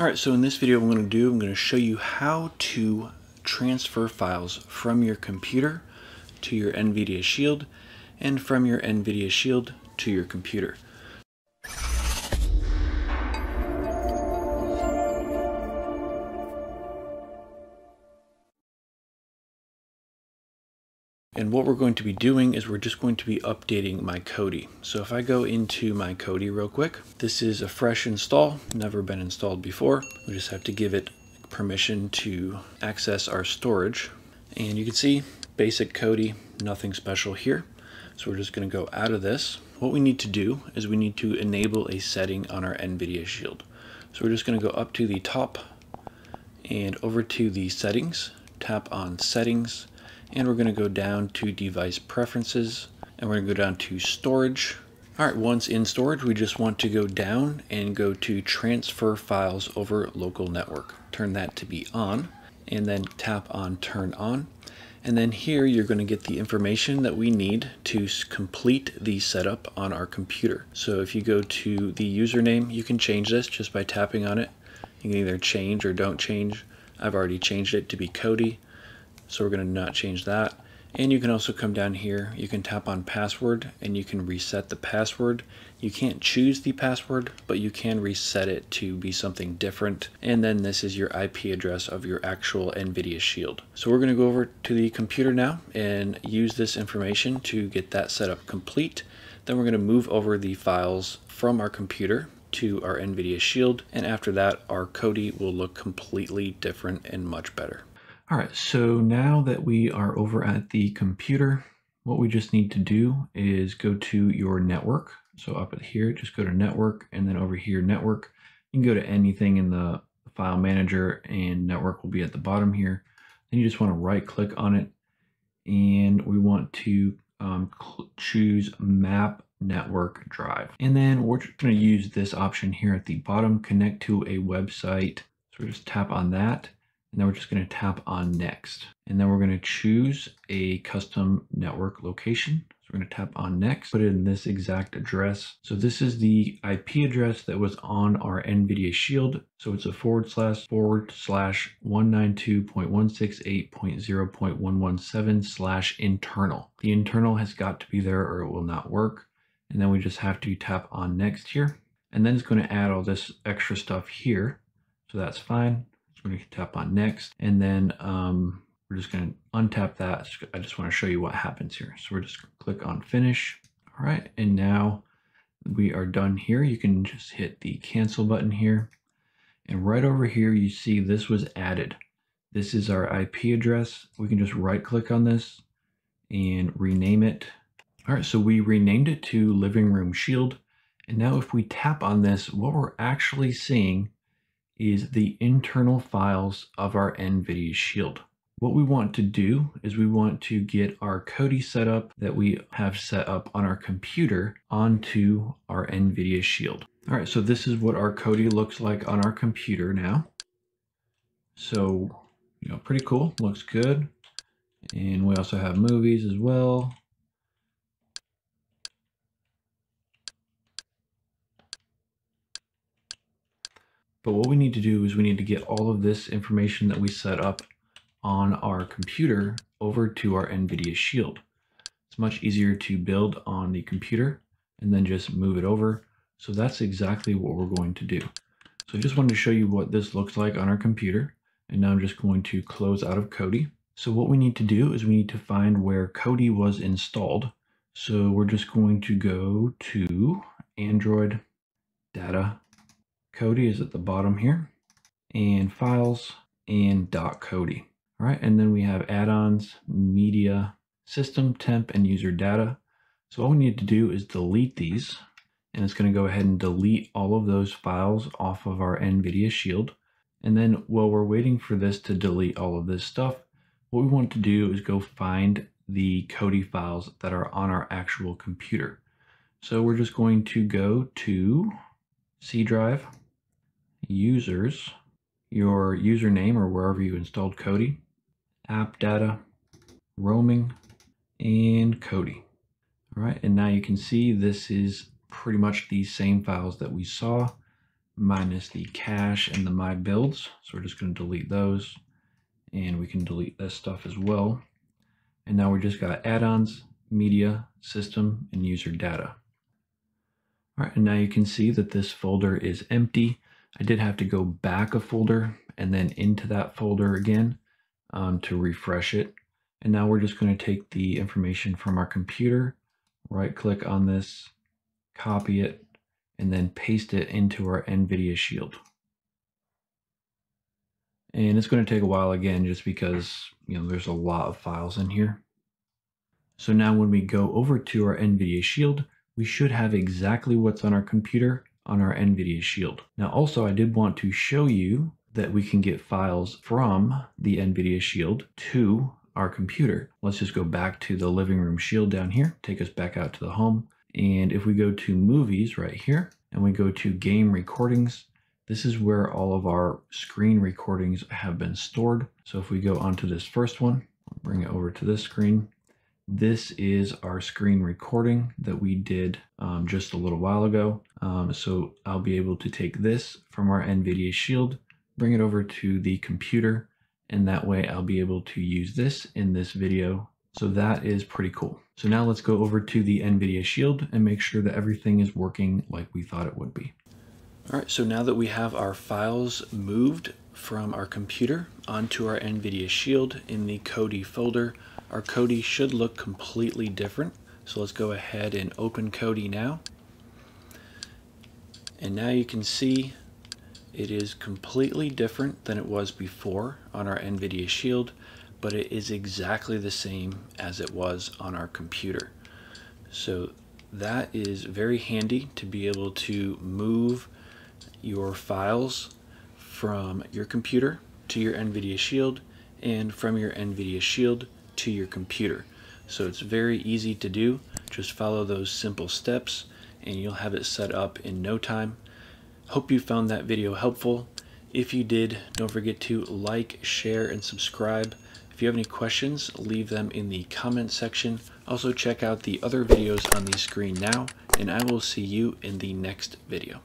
Alright, so in this video I'm going to show you how to transfer files from your computer to your Nvidia Shield and from your Nvidia Shield to your computer. And what we're going to be doing is we're just going to be updating my Kodi. So if I go into my Kodi real quick, this is a fresh install, never been installed before. We just have to give it permission to access our storage. And you can see basic Kodi, nothing special here. So we're just going to go out of this. What we need to do is we need to enable a setting on our Nvidia Shield. So we're just going to go up to the top and over to the settings, tap on settings, and we're going to go down to device preferences, and we're going to go down to storage. All right, once in storage, we just want to go down and go to transfer files over local network. Turn that to be on, and then tap on turn on. And then here you're going to get the information that we need to complete the setup on our computer. So if you go to the username, you can change this just by tapping on it. You can either change or don't change. I've already changed it to be Kodi, so we're going to not change that. And you can also come down here, you can tap on password and you can reset the password. You can't choose the password, but you can reset it to be something different. And then this is your IP address of your actual Nvidia Shield. So we're going to go over to the computer now and use this information to get that setup complete. Then we're going to move over the files from our computer to our Nvidia Shield. And after that, our Kodi will look completely different and much better. All right, so now that we are over at the computer, what we just need to do is go to your network. So up at here, just go to network, and then over here, network. You can go to anything in the file manager, and network will be at the bottom here. Then you just want to right click on it, and we want to choose map network drive. And then we're just going to use this option here at the bottom, connect to a website. So we just tap on that. And then we're just going to tap on next. And then we're going to choose a custom network location. So we're going to tap on next, put it in this exact address. So this is the IP address that was on our Nvidia Shield. So it's a / 192.168.0.117/internal. The internal has got to be there or it will not work. And then we just have to tap on next here. And then it's going to add all this extra stuff here. So that's fine. We're going to tap on next, and then we're just going to untap that. I just want to show you what happens here. So we're just going to click on finish. All right, and now we are done here. You can just hit the cancel button here, and right over here you see this was added. This is our IP address. We can just right click on this and rename it. All right, so we renamed it to Living Room Shield, and now if we tap on this, what we're actually seeing is the internal files of our Nvidia Shield. What we want to do is we want to get our Kodi setup that we have set up on our computer onto our Nvidia Shield. All right, so this is what our Kodi looks like on our computer now. So, pretty cool, looks good. And we also have movies as well. But what we need to do is we need to get all of this information that we set up on our computer over to our Nvidia Shield. It's much easier to build on the computer and then just move it over. So that's exactly what we're going to do. So I just wanted to show you what this looks like on our computer. And now I'm just going to close out of Kodi. So what we need to do is we need to find where Kodi was installed. So we're just going to go to Android Data. Kodi is at the bottom here, and files and .kodi. All right, and then we have add-ons, media, system, temp, and user data. So all we need to do is delete these, and it's going to go ahead and delete all of those files off of our Nvidia Shield. And then while we're waiting for this to delete all of this stuff, what we want to do is go find the Kodi files that are on our actual computer. So we're just going to go to C drive, users, your username or wherever you installed Kodi, app data, roaming, and Kodi. All right, and now you can see this is pretty much the same files that we saw. minus the cache and the my builds. So we're just going to delete those, and we can delete this stuff as well. And now we just got add-ons, media, system, and user data. All right, and now you can see that this folder is empty. I did have to go back a folder and then into that folder again to refresh it. And now we're just going to take the information from our computer, right click on this, copy it, and then paste it into our Nvidia Shield. And it's going to take a while again, just because, there's a lot of files in here. So now when we go over to our Nvidia Shield, we should have exactly what's on our computer on our Nvidia Shield. Now also, I did want to show you that we can get files from the Nvidia Shield to our computer. Let's just go back to the living room shield down here, take us back out to the home. And if we go to movies right here and we go to game recordings, this is where all of our screen recordings have been stored. So if we go onto this first one, bring it over to this screen. This is our screen recording that we did just a little while ago. So I'll be able to take this from our Nvidia Shield, bring it over to the computer, and that way I'll be able to use this in this video. So that is pretty cool. So now let's go over to the Nvidia Shield and make sure that everything is working like we thought it would be. All right, so now that we have our files moved from our computer onto our Nvidia Shield in the Kodi folder, our Kodi should look completely different. So let's go ahead and open Kodi now. And now you can see it is completely different than it was before on our Nvidia Shield, but it is exactly the same as it was on our computer. So that is very handy to be able to move your files from your computer to your Nvidia Shield and from your Nvidia Shield to your computer. So it's very easy to do. Just follow those simple steps and you'll have it set up in no time. Hope you found that video helpful. If you did, don't forget to like, share, and subscribe. If you have any questions, leave them in the comment section. Also check out the other videos on the screen now, and I will see you in the next video.